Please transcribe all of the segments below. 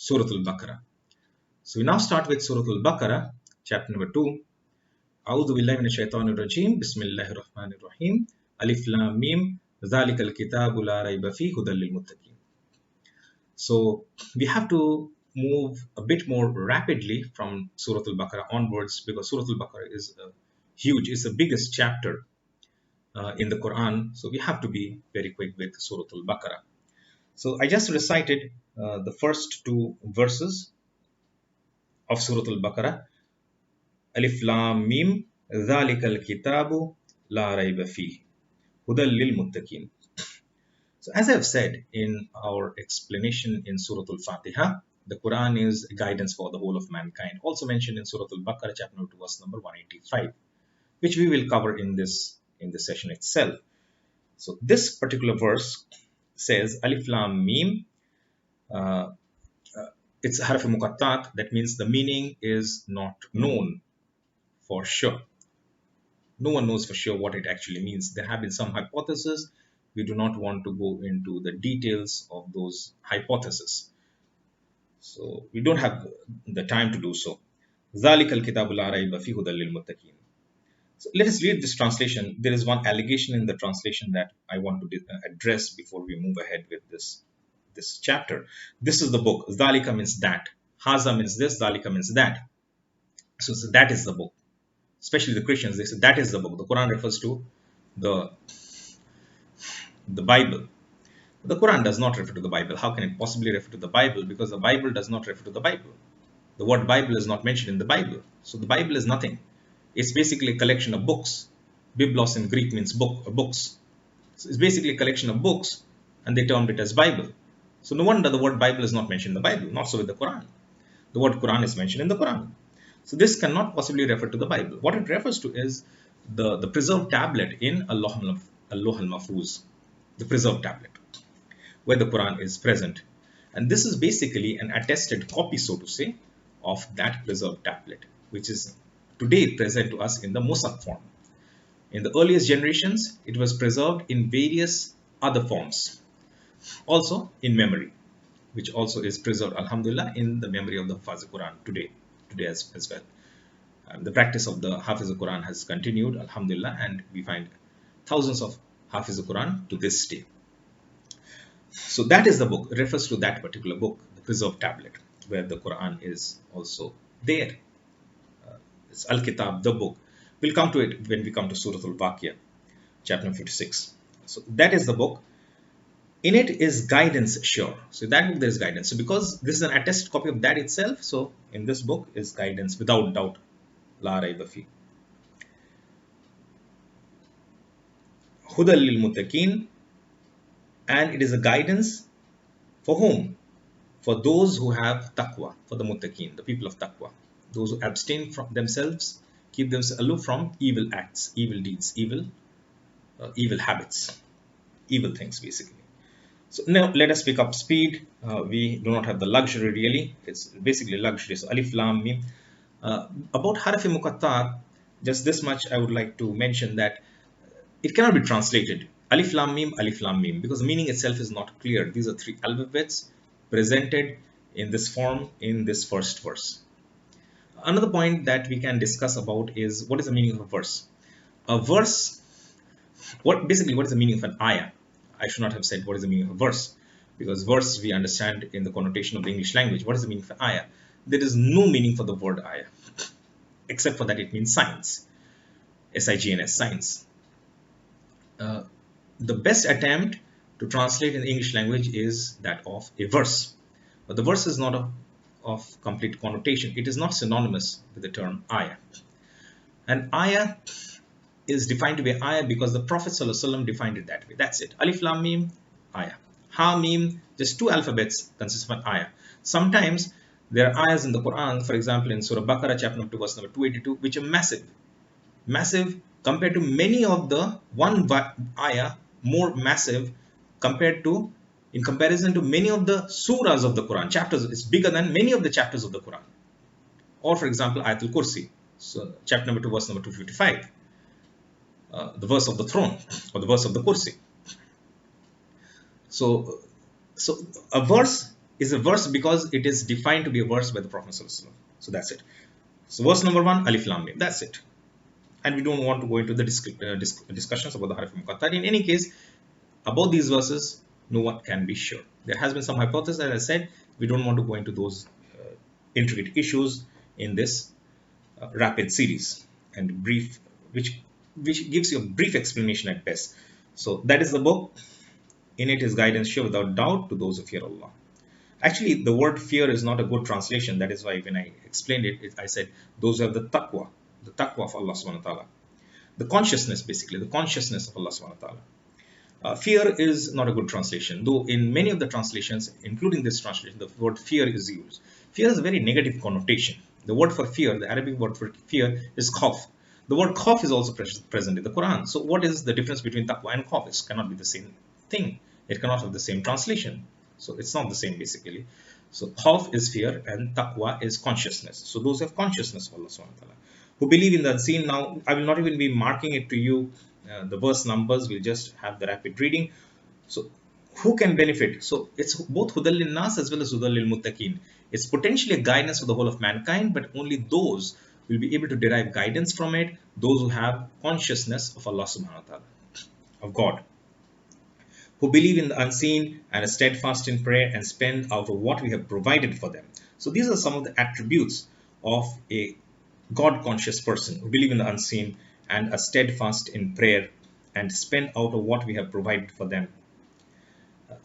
Surah Al-Baqarah. So we now start with Surah Al-Baqarah, chapter number 2. A'udhu billahi minash shaitanir rajim. Bismillahir rahmanir rahim. Alif lam mim. Zalikal kitabu la rayba fihi hudal lil muttaqin. So we have to move a bit more rapidly from Surah Al-Baqarah onwards, because Surah Al-Baqarah is huge. It's the biggest chapter in the Quran. So we have to be very quick with Surah Al-Baqarah. So I just recited the first two verses of Surah Al-Baqarah. Alif Lam Mim, Dhalikal Kitabu La Rayba Fihi, Hudal lil Muttaqin. So as I've said in our explanation in Surah Al-Fatiha, the Quran is a guidance for the whole of mankind. Also mentioned in Surah Al-Baqarah, chapter 2, verse number 185, which we will cover in this session itself. So this particular verse says Alif Lam Mim. It's harf muqattat. That means the meaning is not known for sure. No one knows for sure what it actually means. There have been some hypotheses. We do not want to go into the details of those hypotheses. So we don't have the time to do so. ذَلِكَ الْكِتَابُ لَا رَيْبَ فِيهِ هُدًى لِلْمُتَّقِينَ. So let us read this translation. There is one allegation in the translation that I want to address before we move ahead with this chapter. This is the book. ذَلِكَ means that. Haza means this. ذَلِكَ means that. So that is the book. Especially the Christians, they say that is the book. The Quran refers to the Bible. The Quran does not refer to the Bible. How can it possibly refer to the Bible? Because the Bible does not refer to the Bible. The word Bible is not mentioned in the Bible. So the Bible is nothing. It's basically a collection of books. Biblos in Greek means book or books. So it's basically a collection of books, and they termed it as Bible. So no wonder the word Bible is not mentioned in the Bible. Not so with the Quran. The word Quran is mentioned in the Quran. So this cannot possibly refer to the Bible. What it refers to is the preserved tablet in Al-Lawh al-Mahfuz, the preserved tablet, where the Quran is present. And this is basically an attested copy, so to say, of that preserved tablet, which is today present to us in the Musaf form. In the earliest generations, it was preserved in various other forms, also in memory, which also is preserved, alhamdulillah, in the memory of the Hafiz Quran today as well. The practice of the Hafiz Quran has continued, alhamdulillah, and we find thousands of Hafiz Quran to this day. So that is the book. It refers to that particular book, the preserved tablet, where the Quran is also there. It's Al-Kitab, the book. We'll come to it when we come to Surah Al-Baqarah, chapter 56. So that is the book. In it is guidance sure. So in that book there is guidance. So because this is an attested copy of that itself, so in this book is guidance without doubt. La rayba fi. Hudal lil muttaqin. And it is a guidance for whom? For those who have taqwa, for the muttaqin, the people of taqwa. Those who abstain from themselves, keep themselves aloof from evil acts, evil deeds, evil habits, evil things basically. So now let us pick up speed. We do not have the luxury really. It's basically luxury. So Alif Lam Mim. About Harf Muqattar, just this much I would like to mention, that it cannot be translated Alif Lam Mim, because the meaning itself is not clear. These are three alphabets presented in this form in this first verse. Another point that we can discuss about is what is the meaning of a verse. A verse, what is the meaning of an ayah? I should not have said what is the meaning of a verse, because verse we understand in the connotation of the English language. What is the meaning of an ayah? There is no meaning for the word ayah, except for that it means signs. S-I-G-N-S, signs. The best attempt to translate in the English language is that of a verse. But the verse is not of complete connotation. It is not synonymous with the term ayah. An ayah is defined to be ayah because the Prophet ﷺ defined it that way. That's it. Alif Lam Mim, ayah. Ha Mim, just two alphabets consist of an ayah. Sometimes there are ayahs in the Quran, for example in Surah Baqarah chapter 2 verse number 282, which are massive compared to many of the one ayah, more massive in comparison to many of the surahs of the Quran. Chapters, it's bigger than many of the chapters of the Quran. Or for example Ayatul Kursi, so chapter number 2 verse number 255, the verse of the throne, or the verse of the Kursi. So a verse is a verse because it is defined to be a verse by the Prophet ﷺ. So that's it. So verse number 1, Alif Lam Mim. That's it. And we don't want to go into the discussions about the Harf Muqatta. In any case, about these verses, no one can be sure. There has been some hypothesis, as I said. We don't want to go into those intricate issues in this rapid series and brief, which gives you a brief explanation at best. So that is the book. In it is guidance sure without doubt to those who fear Allah. Actually, the word fear is not a good translation. That is why when I explained it, I said those who have the taqwa of Allah subhanahu wa ta'ala. The consciousness, basically, the consciousness of Allah subhanahu wa ta'ala. Fear is not a good translation, though in many of the translations, including this translation, the word fear is used. Fear has a very negative connotation. The word for fear, the Arabic word for fear, is khawf. The word khawf is also present in the Quran. So what is the difference between taqwa and khawf? It cannot be the same thing. It cannot have the same translation. So it's not the same, basically. So khawf is fear and taqwa is consciousness. So those have consciousness of Allah subhanahu wa ta'ala, who believe in the unseen. Now, I will not even be marking it to you, the verse numbers. We'll just have the rapid reading. So who can benefit? So it's both hudal lil nas as well as hudal lil muttaqin. It's potentially a guidance for the whole of mankind, but only those will be able to derive guidance from it, those who have consciousness of Allah subhanahu wa ta'ala, of God, who believe in the unseen and are steadfast in prayer and spend out of what we have provided for them. So these are some of the attributes of a God-conscious person who believe in the unseen and are steadfast in prayer and spend out of what we have provided for them.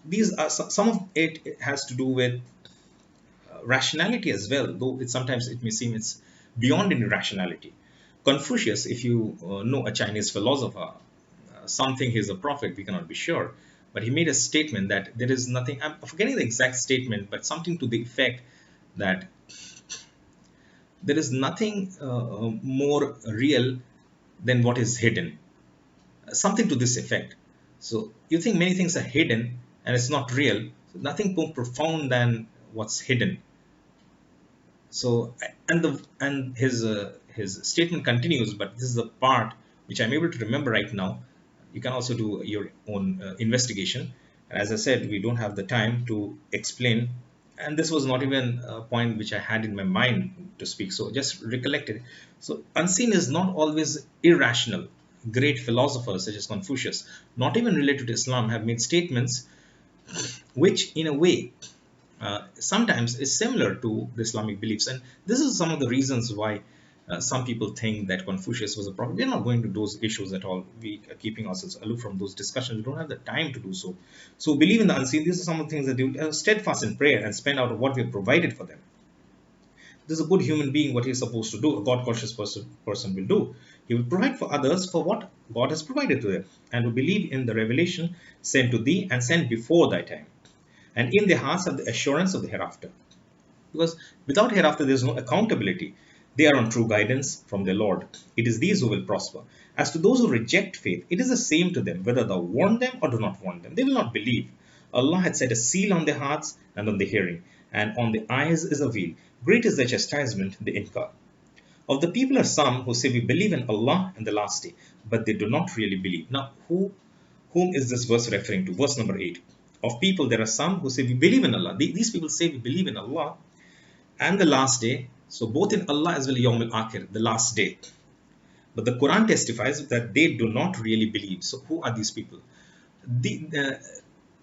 These are some of it has to do with rationality as well, though sometimes it may seem it's beyond any rationality. Confucius, if you know a Chinese philosopher, something he's a prophet, we cannot be sure, but he made a statement that there is nothing, I'm forgetting the exact statement, but something to the effect that there is nothing more real than what is hidden. Something to this effect. So you think many things are hidden and it's not real. So nothing more profound than what's hidden. So and his statement continues, but this is the part which I'm able to remember right now. You can also do your own investigation. And as I said, we don't have the time to explain. And this was not even a point which I had in my mind to speak. So just recollect it. So unseen is not always irrational. Great philosophers such as Confucius, not even related to Islam, have made statements which in a way sometimes is similar to the Islamic beliefs. And this is some of the reasons why some people think that Confucius was a prophet. We're not going to those issues at all. We are keeping ourselves aloof from those discussions. We don't have the time to do so. So believe in the unseen. These are some of the things that do. Steadfast in prayer and spend out of what we have provided for them. This is a good human being, what he is supposed to do. A God-conscious person will do. He will provide for others for what God has provided to them, and will believe in the revelation sent to thee and sent before thy time. And in their hearts have the assurance of the hereafter. Because without hereafter, there is no accountability. They are on true guidance from their Lord. It is these who will prosper. As to those who reject faith, it is the same to them, whether thou warn them or do not warn them. They will not believe. Allah had set a seal on their hearts and on the hearing, and on the eyes is a veil. Great is the chastisement they incur. Of the people are some who say we believe in Allah and the last day, but they do not really believe. Now, whom is this verse referring to? Verse number 8. Of people, there are some who say we believe in Allah. These people say we believe in Allah and the last day. So both in Allah as well as Yawm al-Akhir, the last day. But the Quran testifies that they do not really believe. So who are these people? The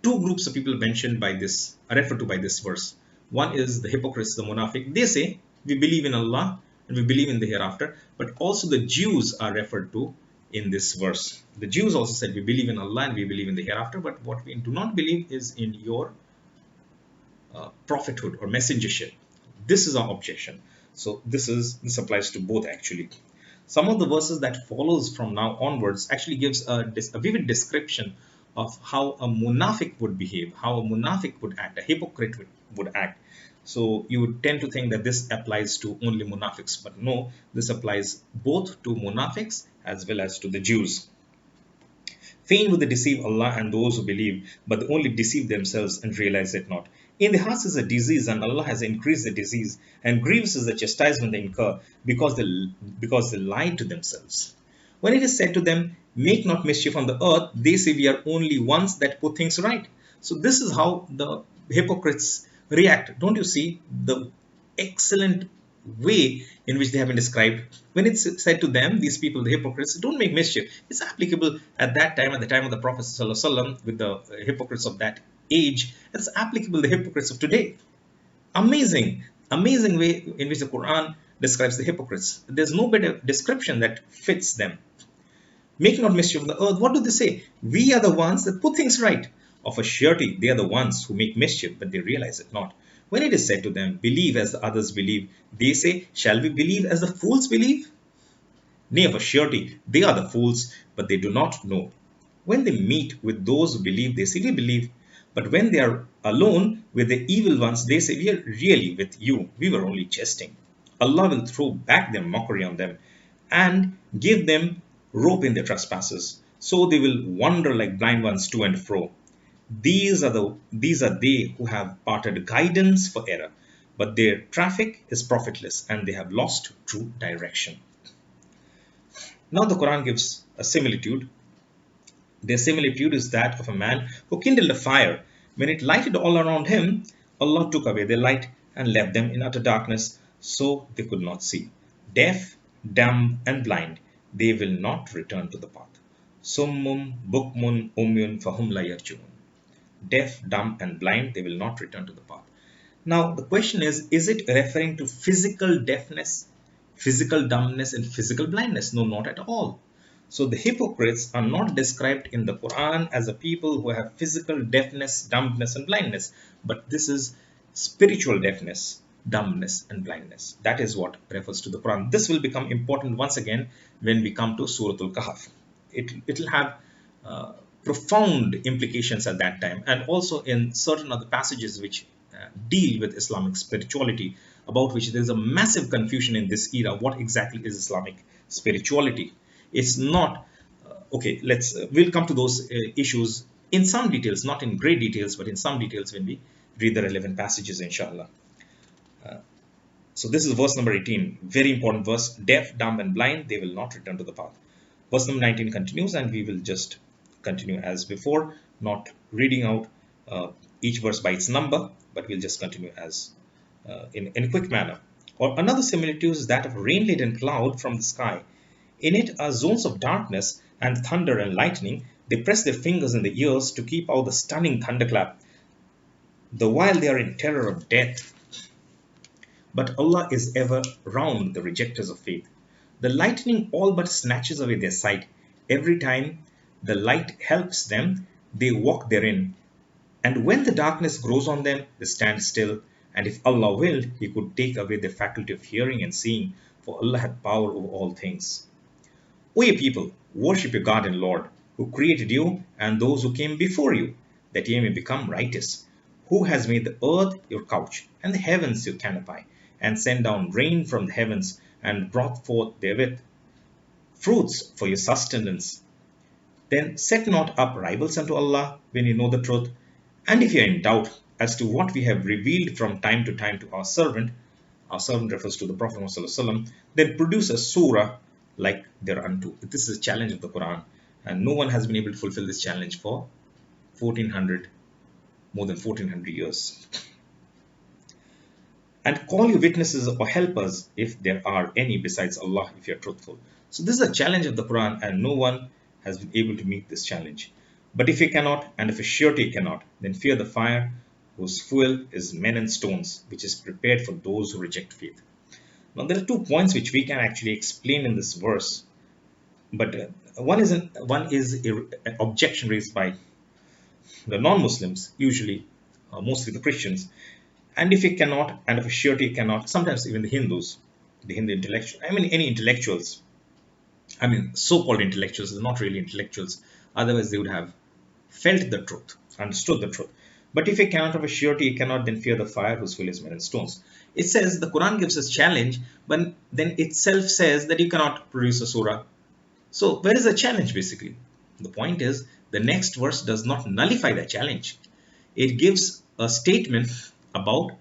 two groups of people mentioned by this, are referred to by this verse. One is the hypocrites, the munafiq. They say we believe in Allah and we believe in the hereafter. But also the Jews are referred to in this verse. The Jews also said we believe in Allah and we believe in the hereafter. But what we do not believe is in your prophethood or messengership. This is our objection. So this applies to both actually. Some of the verses that follows from now onwards actually gives a vivid description of how a munafiq would behave, how a munafiq would act, a hypocrite would act. So you would tend to think that this applies to only munafiqs, but no, this applies both to munafiqs as well as to the Jews. Fain would they deceive Allah and those who believe, but they only deceive themselves and realize it not. In their hearts is a disease, and Allah has increased the disease, and grievous is the chastisement they incur, because they lie to themselves. When it is said to them, make not mischief on the earth, they say we are only ones that put things right. So this is how the hypocrites react. Don't you see the excellent way in which they have been described? When it's said to them, these people, the hypocrites, don't make mischief. It's applicable at that time, at the time of the Prophet ﷺ, with the hypocrites of that age. It's applicable to the hypocrites of today. Amazing, amazing way in which the Quran describes the hypocrites. There's no better description that fits them. Make not mischief of the earth. What do they say? We are the ones that put things right. Of a surety, they are the ones who make mischief, but they realize it not. When it is said to them, believe as the others believe, they say, shall we believe as the fools believe? Nay, of a surety, they are the fools, but they do not know. When they meet with those who believe, they say, we believe. But when they are alone with the evil ones, they say, we are really with you. We were only jesting. Allah will throw back their mockery on them and give them rope in their trespasses. So they will wander like blind ones to and fro. These are they who have parted guidance for error, but their traffic is profitless and they have lost true direction. Now the Quran gives a similitude. Their similitude is that of a man who kindled a fire. When it lighted all around him, Allah took away their light and left them in utter darkness, so they could not see. Deaf, dumb, and blind, they will not return to the path. Summum, bukmun, umyun, fahum la yarjun. Deaf, dumb, and blind, they will not return to the path. Now, the question is it referring to physical deafness, physical dumbness, and physical blindness? No, not at all. So the hypocrites are not described in the Quran as a people who have physical deafness, dumbness, and blindness, but this is spiritual deafness, dumbness, and blindness. That is what refers to the Quran. This will become important once again when we come to Surah Al-Kahf. It will have profound implications at that time, and also in certain other passages which deal with Islamic spirituality, about which there is a massive confusion in this era. What exactly is Islamic spirituality? It's not okay. We'll come to those issues in some details, not in great details, but in some details when we read the relevant passages, inshallah. So this is verse number 18, very important verse. Deaf, dumb, and blind, they will not return to the path. Verse number 19 continues, and we will just continue as before, not reading out each verse by its number, but we'll just continue as in a quick manner. Or another similitude is that of rain-laden cloud from the sky. In it are zones of darkness and thunder and lightning. They press their fingers in the ears to keep out the stunning thunderclap, the while they are in terror of death. But Allah is ever round the rejectors of faith. The lightning all but snatches away their sight. Every time the light helps them, they walk therein. And when the darkness grows on them, they stand still. And if Allah willed, He could take away their faculty of hearing and seeing, for Allah had power over all things. O ye people, worship your God and Lord, who created you and those who came before you, that ye may become righteous, who has made the earth your couch and the heavens your canopy, and sent down rain from the heavens and brought forth therewith fruits for your sustenance. Then set not up rivals unto Allah when you know the truth, and if you are in doubt as to what we have revealed from time to time to our servant refers to the Prophet ﷺ, then produce a surah like thereunto. This is a challenge of the Quran, and no one has been able to fulfill this challenge for more than 1400 years. And call your witnesses or helpers if there are any besides Allah, if you are truthful. So this is a challenge of the Quran, and no one has been able to meet this challenge. But if you cannot, and if a surety cannot, then fear the fire whose fuel is men and stones, which is prepared for those who reject faith. Now there are 2 points which we can actually explain in this verse, but one is an objection raised by the non-Muslims, usually mostly the Christians. And if you cannot, and if a surety cannot, sometimes even the Hindus, the Hindu intellectuals, any intellectuals, so-called intellectuals, they're not really intellectuals, otherwise they would have felt the truth, understood the truth. But if you cannot have a surety, you cannot, then fear the fire whose fuel is men and stones. It says, the Quran gives us challenge, but then itself says that you cannot produce a surah. So where is the challenge basically? The point is, the next verse does not nullify the challenge. It gives a statement about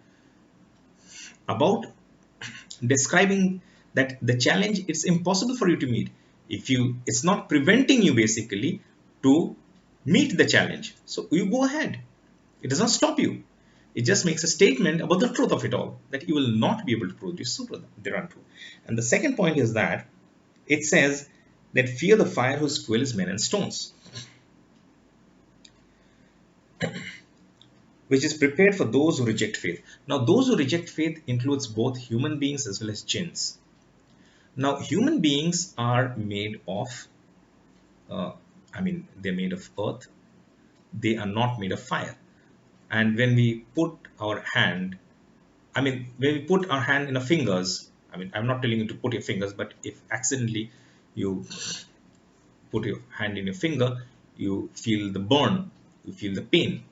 describing that the challenge, it's impossible for you to meet. It's not preventing you basically to meet the challenge. So you go ahead. It does not stop you. It just makes a statement about the truth of it all, that you will not be able to prove these truth. They're untrue. And the second point is that it says that fear the fire whose fuel is men and stones, which is prepared for those who reject faith. Now, those who reject faith includes both human beings as well as jinns. Now, human beings are made of, they're made of earth. They are not made of fire. And when we put our hand, when we put our hand in our fingers, I'm not telling you to put your fingers, but if accidentally you put your hand in your finger, you feel the burn, you feel the pain.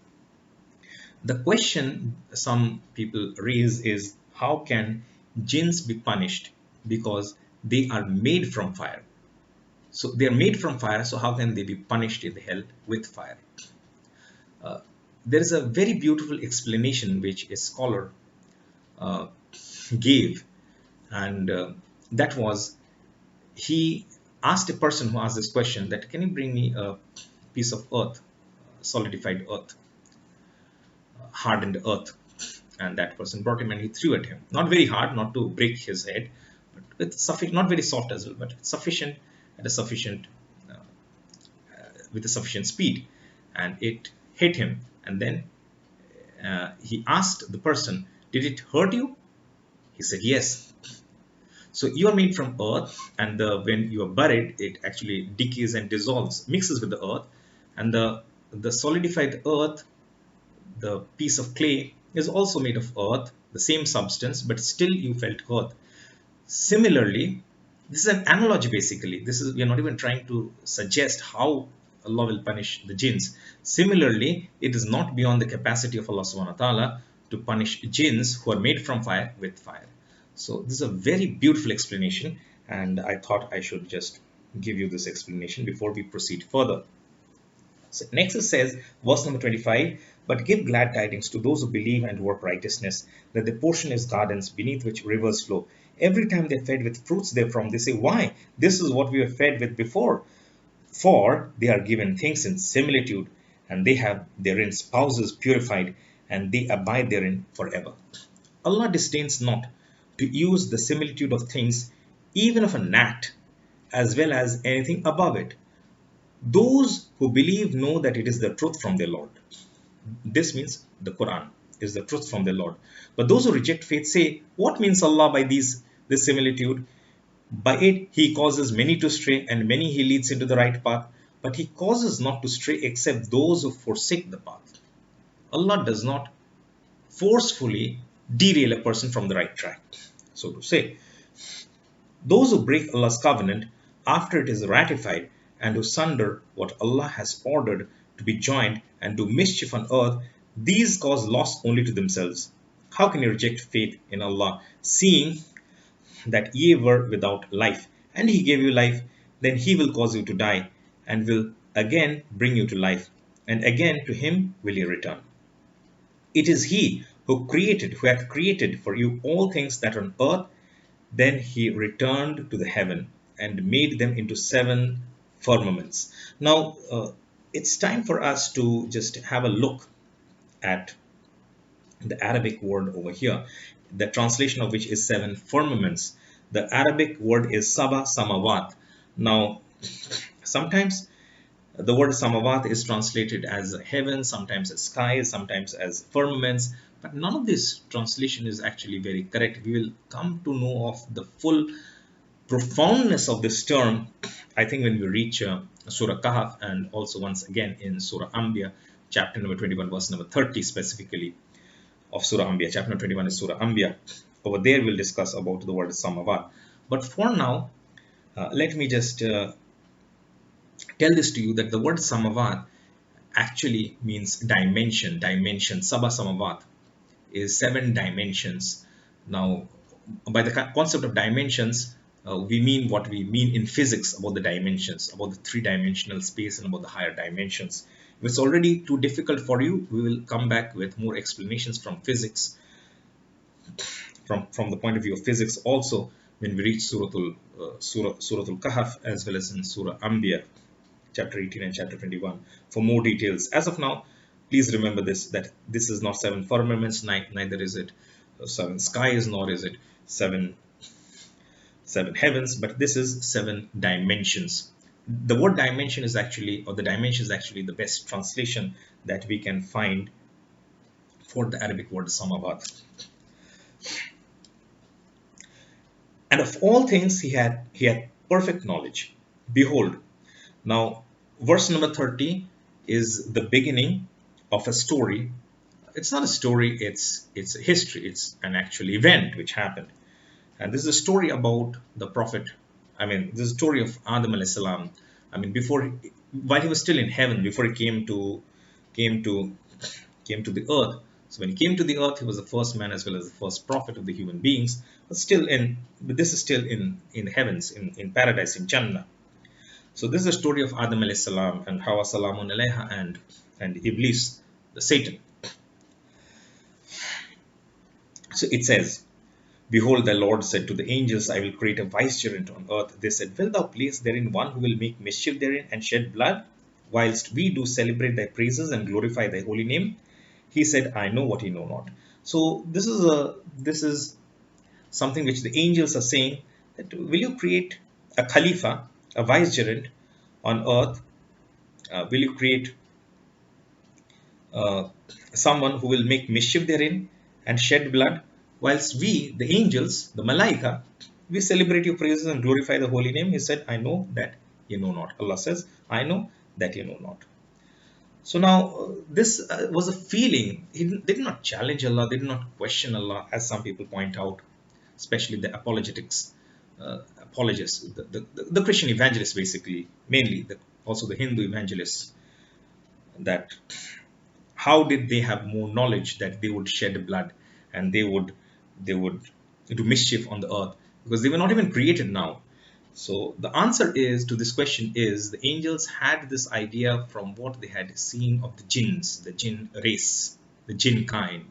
The question some people raise is, how can jinns be punished? Because they are made from fire. So they are made from fire, so how can they be punished in the hell with fire? There is a very beautiful explanation which a scholar gave, and that was, he asked a person who asked this question that, can you bring me a piece of earth, solidified earth, hardened earth? And that person brought him and he threw at him, not very hard, not to break his head, but with sufficient, not very soft as well, but sufficient, at a sufficient with a sufficient speed, and it hit him. And then he asked the person, did it hurt you? He said yes. So you are made from earth, and when you are buried, it actually decays and dissolves, mixes with the earth, and the solidified earth, the piece of clay, is also made of earth, the same substance, but still you felt hurt. Similarly, this is an analogy basically. We are not even trying to suggest how Allah will punish the jinns. Similarly, it is not beyond the capacity of Allah subhanahu wa ta'ala to punish jinns who are made from fire with fire. So this is a very beautiful explanation, and I thought I should just give you this explanation before we proceed further. So next it says, verse number 25, but give glad tidings to those who believe and work righteousness, that their portion is gardens beneath which rivers flow. Every time they're fed with fruits therefrom, they say, why? This is what we were fed with before. For they are given things in similitude, and they have therein spouses purified, and they abide therein forever. Allah disdains not to use the similitude of things, even of a gnat, as well as anything above it. Those who believe know that it is the truth from their Lord. This means the Quran is the truth from their Lord. But those who reject faith say, what means Allah by this similitude? By it he causes many to stray, and many he leads into the right path, but he causes not to stray except those who forsake the path. Allah does not forcefully derail a person from the right track, so to say. Those who break Allah's covenant after it is ratified, and who sunder what Allah has ordered to be joined, and do mischief on earth, these cause loss only to themselves. How can you reject faith in Allah, seeing that ye were without life, and he gave you life? Then he will cause you to die, and will again bring you to life, and again to him will you return. It is he who hath created for you all things that are on earth. Then he returned to the heaven and made them into 7 firmaments. Now, it's time for us to just have a look at the Arabic word over here, the translation of which is 7 firmaments. The Arabic word is Saba Samawat. Now, sometimes the word Samawat is translated as heaven, sometimes as skies, sometimes as firmaments, but none of this translation is actually very correct. We will come to know of the full profoundness of this term, I think, when we reach Surah Kahf, and also once again in Surah Anbiya, chapter number 21, verse number 30 specifically of Surah Anbiya. Chapter number 21 is Surah Anbiya. Over there we'll discuss about the word Samawat. But for now, let me just tell this to you, that the word Samawat actually means dimension. Saba Samawat is 7 dimensions. Now, by the concept of dimensions, we mean what we mean in physics about the dimensions, about the 3-dimensional space and about the higher dimensions. If it's already too difficult for you, we will come back with more explanations from physics, from the point of view of physics also, when we reach Suratul Kahf, as well as in Surah Anbiya, chapter 18 and chapter 21, for more details. As of now, Please remember this, that this is not seven firmaments, neither is it seven skies, nor is it seven heavens, but this is seven dimensions. The word dimension is actually, or the dimension is actually the best translation that we can find for the Arabic word samawat. And of all things he had perfect knowledge. Behold, now verse number 30 is the beginning of a story. It's not a story, it's a history, it's an actual event which happened. And this is a story about the Prophet. I mean, this is a story of Adam alayhi salam. I mean, while he was still in heaven, before he came to the earth. So when he came to the earth, he was the first man as well as the first prophet of the human beings. But this is still in heavens, in paradise, in Jannah. So this is a story of Adam alayhi salam and Hawa salamun alayha and Iblis, the Satan. So it says, behold, the Lord said to the angels, I will create a vicegerent on earth. They said, wilt thou place therein one who will make mischief therein and shed blood, whilst we do celebrate thy praises and glorify thy holy name? He said, I know what ye know not. So this is something which the angels are saying, that will you create a Khalifa, a vicegerent on earth? Will you create uh, someone who will make mischief therein and shed blood, whilst we, the angels, the Malaika, we celebrate your praises and glorify the holy name? He said, I know that you know not. Allah says, I know that you know not. So now this was a feeling. They did not challenge Allah, they did not question Allah, as some people point out, especially the apologists, the Christian evangelists, basically, mainly, also the Hindu evangelists, that how did they have more knowledge that they would shed blood and they would do mischief on the earth, because they were not even created now. So the answer is to this question is, the angels had this idea from what they had seen of the jinns, the jinn race, the jinn kind.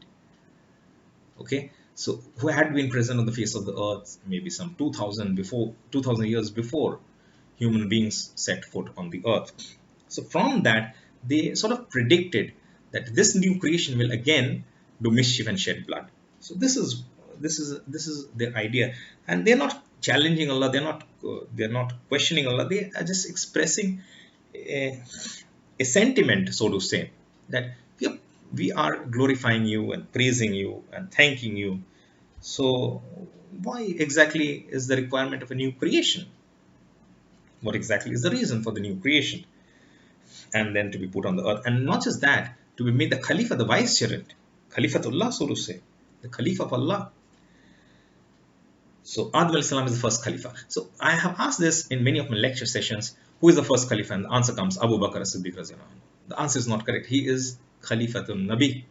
Okay, so who had been present on the face of the earth maybe some 2000 years before human beings set foot on the earth. So from that, they sort of predicted that this new creation will again do mischief and shed blood. So this is their idea, and they're not challenging Allah. They're not questioning Allah. They are just expressing a sentiment, so to say, that we are glorifying you and praising you and thanking you. So why exactly is the requirement of a new creation? What exactly is the reason for the new creation? And then to be put on the earth. And not just that, to be made the Khalifa, the vicegerent, Khalifatullah, so to say, the Khalifa of Allah. So Adam alayhi salam is the first Khalifa. So I have asked this in many of my lecture sessions, who is the first Khalifa? And the answer comes Abu Bakr as-Siddiq radhiyallahu anhu. The answer is not correct. He is Khalifatun Nabi,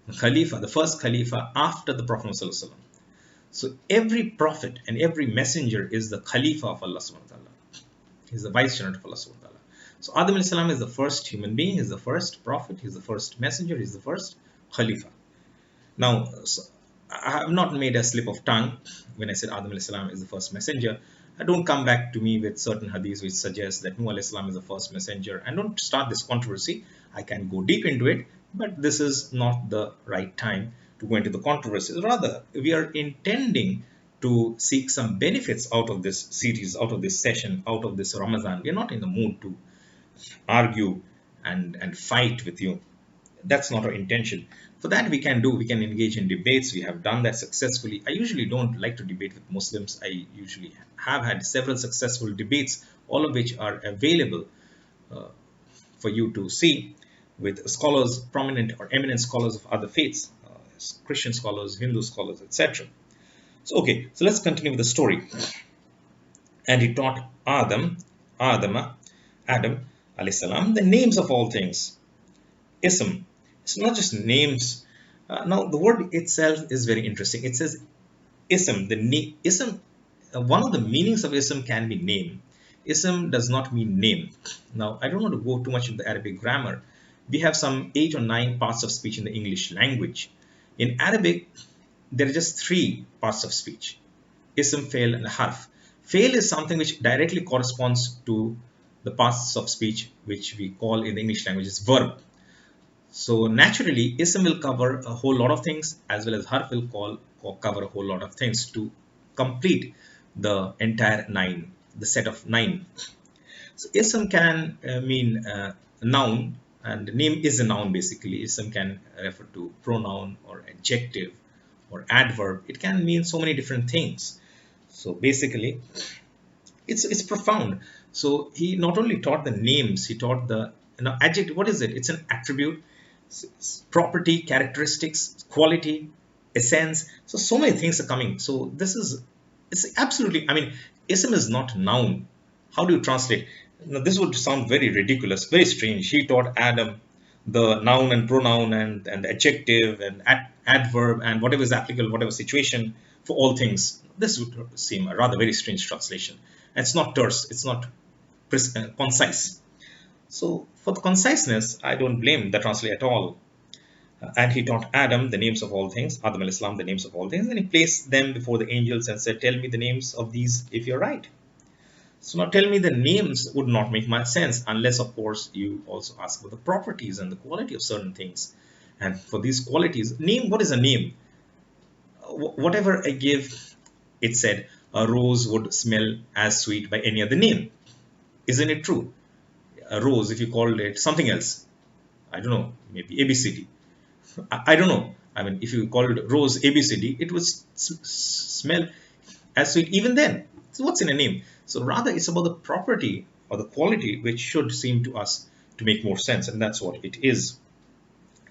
the Khalifa, the first Khalifa after the Prophet sallallahu alaihi wasallam. So every prophet and every messenger is the Khalifa of Allah subhanahu wa ta'ala. He's the vicegerent of Allah subhanahu wa ta'ala. So Adam alayhi salam is the first human being, he's the first prophet, he's the first messenger, he's the first Khalifa. Now, I have not made a slip of tongue when I said Adam alayhi salam is the first messenger. Don't come back to me with certain hadiths which suggest that Nuh alayhi salam is the first messenger, and don't start this controversy. I can go deep into it, but this is not the right time to go into the controversies. Rather, we are intending to seek some benefits out of this series, out of this session, out of this Ramadan. We are not in the mood to argue and fight with you. That's not our intention. For that, we can engage in debates. We have done that successfully. I usually don't like to debate with Muslims. I usually have had several successful debates, all of which are available for you to see, with scholars, prominent or eminent scholars of other faiths, Christian scholars, Hindu scholars, etc. So okay, so let's continue with the story. And he taught Adam alayhi salam, the names of all things. Ism. It's not just names. Now the word itself is very interesting. It says ism. Ism. One of the meanings of ism can be name. Ism does not mean name. Now I don't want to go too much into the Arabic grammar. We have some 8 or 9 parts of speech in the English language. In Arabic, there are just 3 parts of speech: ism, fail, and harf. Fail is something which directly corresponds to the parts of speech which we call in the English language as verb. So naturally ism will cover a whole lot of things, as well as harf will cover a whole lot of things to complete the entire nine, the set of nine. So ism can mean noun, and name is a noun basically. Ism can refer to pronoun or adjective or adverb. It can mean so many different things. So basically, it's profound. So he not only taught the names, he taught the adjective. What is it? It's an attribute, property, characteristics, quality, essence. So many things are coming. So this is, it's absolutely. I mean, ism is not noun. How do you translate? Now, this would sound very ridiculous, very strange. He taught Adam the noun and pronoun and the adjective and adverb and whatever is applicable, whatever situation for all things. This would seem a rather very strange translation. And it's not terse, it's not concise. So for the conciseness, I don't blame the translator at all. And he taught Adam the names of all things, Adam al-Islam the names of all things, and he placed them before the angels and said, tell me the names of these if you're right. So now tell me the names would not make much sense unless, of course, you also ask for the properties and the quality of certain things. And for these qualities, name, what is a name? Whatever I give, it said, a rose would smell as sweet by any other name. Isn't it true? A rose, if you called it something else, I don't know, maybe ABCD. I don't know. I mean, if you called rose ABCD, it would smell as sweet even then. So what's in a name? So rather, it's about the property or the quality which should seem to us to make more sense, and that's what it is.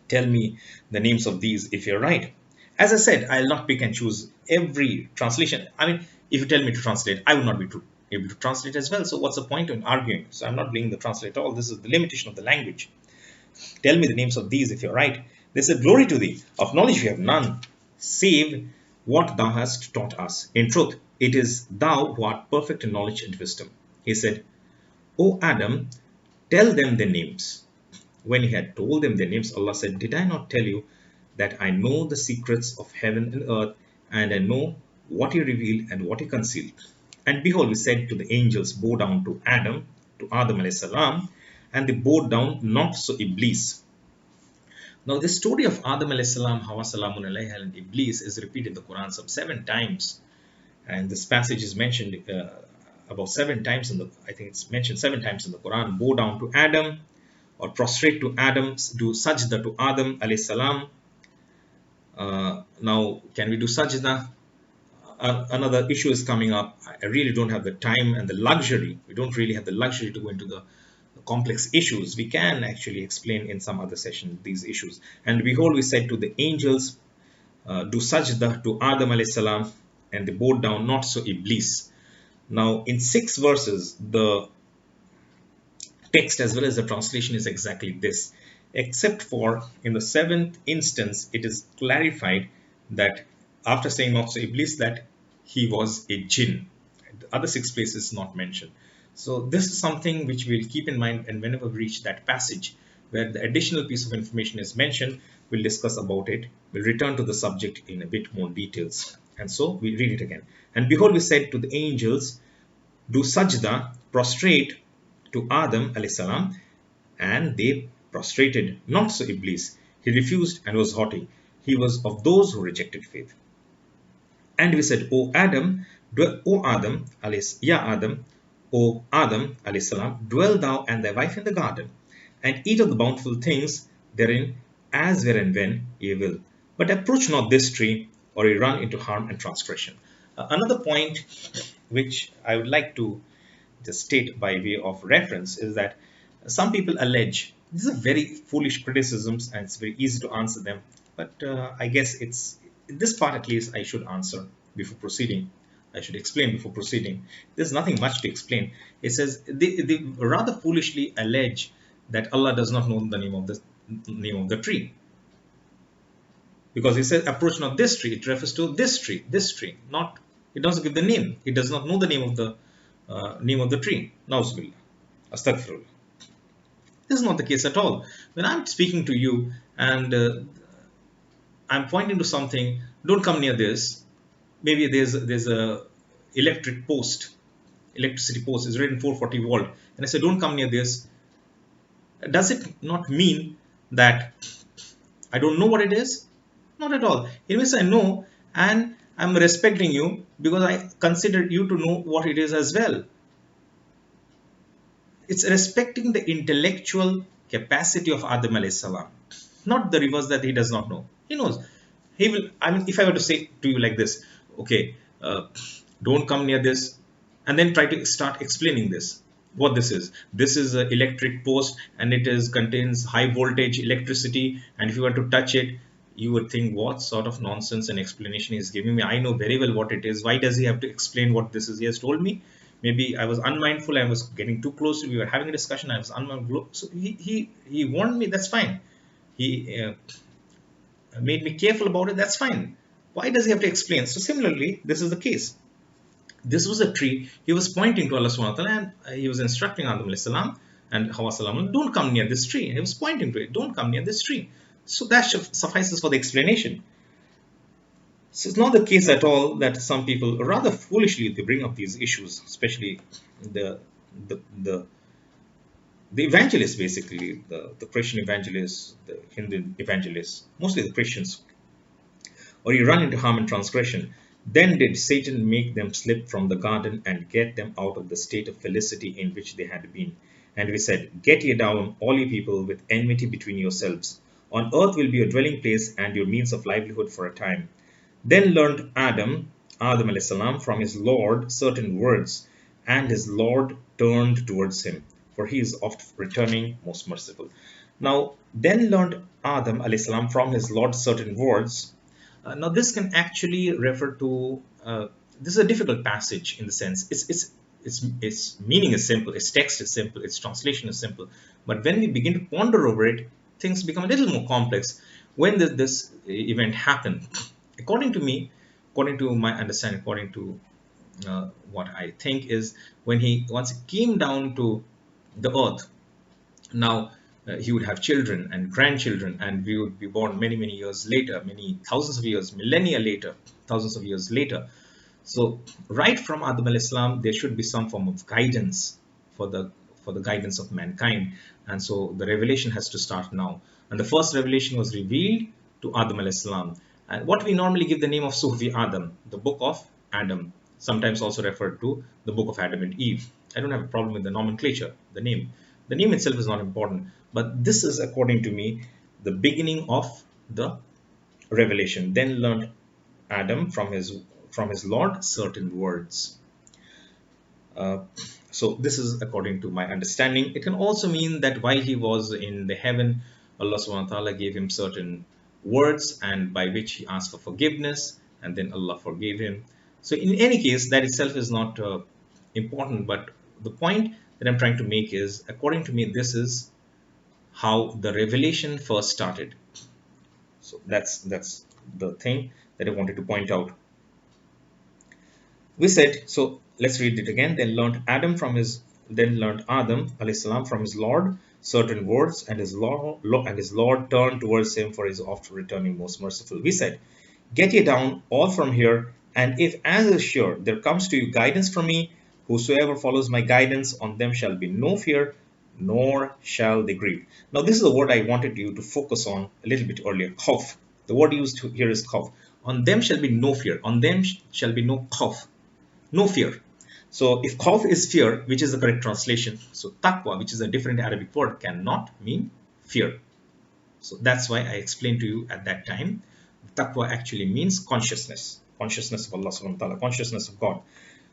Tell me the names of these if you're right. As I said, I'll not pick and choose every translation. I mean, if you tell me to translate, I will not be able to translate as well. So what's the point in arguing? So I'm not blaming the translator at all. This is the limitation of the language. Tell me the names of these if you're right. They said, glory to thee. Of knowledge we have none, save what thou hast taught us. In truth, it is thou who art perfect in knowledge and wisdom. He said, O Adam, tell them their names. When he had told them their names, Allah said, did I not tell you that I know the secrets of heaven and earth, and I know what he revealed and what he concealed? And behold, we said to the angels, bow down to Adam alayhi salam, and they bowed down, not so Iblis. Now, the story of Adam alayhi salam, Hawa salamun alayhi, and Iblis is repeated in the Quran some 7 times. And this passage is mentioned about 7 times in the, I think it's mentioned 7 times in the Quran. Bow down to Adam, or prostrate to Adam, do sajda to Adam alayhi salam. Now, can we do sajda? Another issue is coming up. I really don't have the time and the luxury. We don't really have the luxury to go into the complex issues. We can actually explain in some other session these issues. And behold, we said to the angels, do sajda to Adam alayhi salam, and they bowed down, not so Iblis. Now, in 6 verses, the text as well as the translation is exactly this, except for in the 7th instance, it is clarified that after saying not so Iblis, that he was a jinn. The other 6 places not mentioned. So this is something which we'll keep in mind, and whenever we reach that passage where the additional piece of information is mentioned, we'll discuss about it. We'll return to the subject in a bit more details. And so we read it again. And behold, we said to the angels, do sajda, prostrate to Adam alayhi salam, and they prostrated, not so Iblis. He refused and was haughty. He was of those who rejected faith. And we said, O Adam, O Adam alayhi salam, dwell thou and thy wife in the garden, and eat of the bountiful things therein, as where and when ye will. But approach not this tree, or ye run into harm and transgression. Another point which I would like to just state by way of reference is that some people allege, these are very foolish criticisms and it's very easy to answer them, but I guess it's, this part at least I should answer before proceeding. I should explain before proceeding. There's nothing much to explain. It says they rather foolishly allege that Allah does not know the name of the tree. Because he says approach not this tree, it refers to this tree, not, it doesn't give the name. It does not know the name of the tree. Nauzubillah. Astaghfirullah. This is not the case at all. When I'm speaking to you and I'm pointing to something, don't come near this. Maybe there's a electricity post is rated 440 volt, and I say don't come near this. Does it not mean that I don't know what it is? Not at all. It means I know, and I'm respecting you because I consider you to know what it is as well. It's respecting the intellectual capacity of Adam alayhi salam, not the reverse that he does not know. He knows. He will. I mean, if I were to say to you like this, okay, don't come near this, and then try to start explaining this. What this is? This is an electric post, and it is contains high voltage electricity. And if you were to touch it, you would think, what sort of nonsense and explanation he's giving me? I know very well what it is. Why does he have to explain what this is? He has told me. Maybe I was unmindful. I was getting too close. We were having a discussion. I was unmindful. So he warned me. That's fine. He made me careful about it. That's fine. Why does he have to explain? So similarly, this is the case. This was a tree. He was pointing to Allah subhanahu wa ta'ala, and he was instructing Adam alayhi salam and Hawa salam, don't come near this tree. He was pointing to it. Don't come near this tree. So that suffices for the explanation. So it's not the case at all that some people rather foolishly they bring up these issues, especially the the the, the evangelists, basically the Christian evangelists, the Hindu evangelists, mostly the Christians, or you run into harm and transgression. Then did Satan make them slip from the garden and get them out of the state of felicity in which they had been. And we said, get ye down, all ye people, with enmity between yourselves. On earth will be your dwelling place and your means of livelihood for a time. Then learned Adam alayhi salam, from his Lord certain words, and his Lord turned towards him, for he is oft returning, most merciful. Now, then learned Adam alayhi salam from his Lord certain words. Now, this can actually refer to. This is a difficult passage in the sense its meaning is simple, its text is simple, its translation is simple. But when we begin to ponder over it, things become a little more complex. When did this event happen? According to me, according to my understanding, according to what I think is when he once he came down to the earth. Now he would have children and grandchildren, and we would be born many, many years later, many thousands of years, millennia later, thousands of years later. So, right from Adam al-Islam, there should be some form of guidance for the guidance of mankind, and so the revelation has to start now. And the first revelation was revealed to Adam al-Islam, and what we normally give the name of Suhfi Adam, the book of Adam, sometimes also referred to the book of Adam and Eve. I don't have a problem with the nomenclature, the name. The name itself is not important, but this is, according to me, the beginning of the revelation. Then learned Adam from his Lord certain words. Uh, so this is according to my understanding. It can also mean that while he was in the heaven, Allah subhanahu wa ta'ala gave him certain words and by which he asked for forgiveness, and then Allah forgave him. So in any case, that itself is not important, but the point that I'm trying to make is, according to me, this is how the revelation first started. So that's the thing that I wanted to point out. We said, so let's read it again. Then learned Adam alayhi salam from his Lord certain words, and his Lord turned towards him, for his oft returning, most merciful. We said, get ye down all from here, and if as is sure there comes to you guidance from me, whosoever follows my guidance, on them shall be no fear, nor shall they grieve. Now, this is the word I wanted you to focus on a little bit earlier, khawf. The word used here is khawf. On them shall be no fear. On them shall be no khawf, no fear. So if khawf is fear, which is the correct translation, so taqwa, which is a different Arabic word, cannot mean fear. So that's why I explained to you at that time, taqwa actually means consciousness, consciousness of Allah subhanahu wa ta'ala, consciousness of God.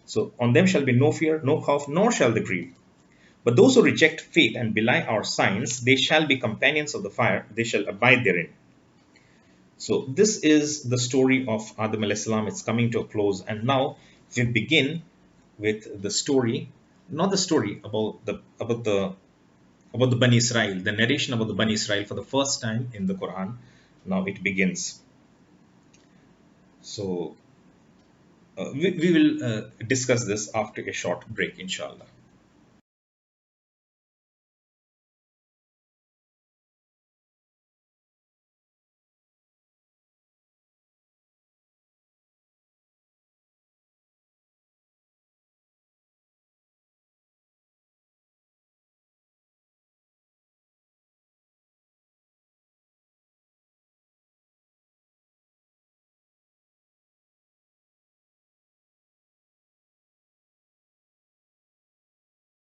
So on them shall be no fear, no khawf, nor shall they grieve. But those who reject faith and belie our signs, they shall be companions of the fire, they shall abide therein. So this is the story of Adam alayhi salam. It's coming to a close, and now we begin with the story, not the story about the Bani Israel, the narration about the Bani Israel for the first time in the Quran. Now it begins. So we will discuss this after a short break, inshallah.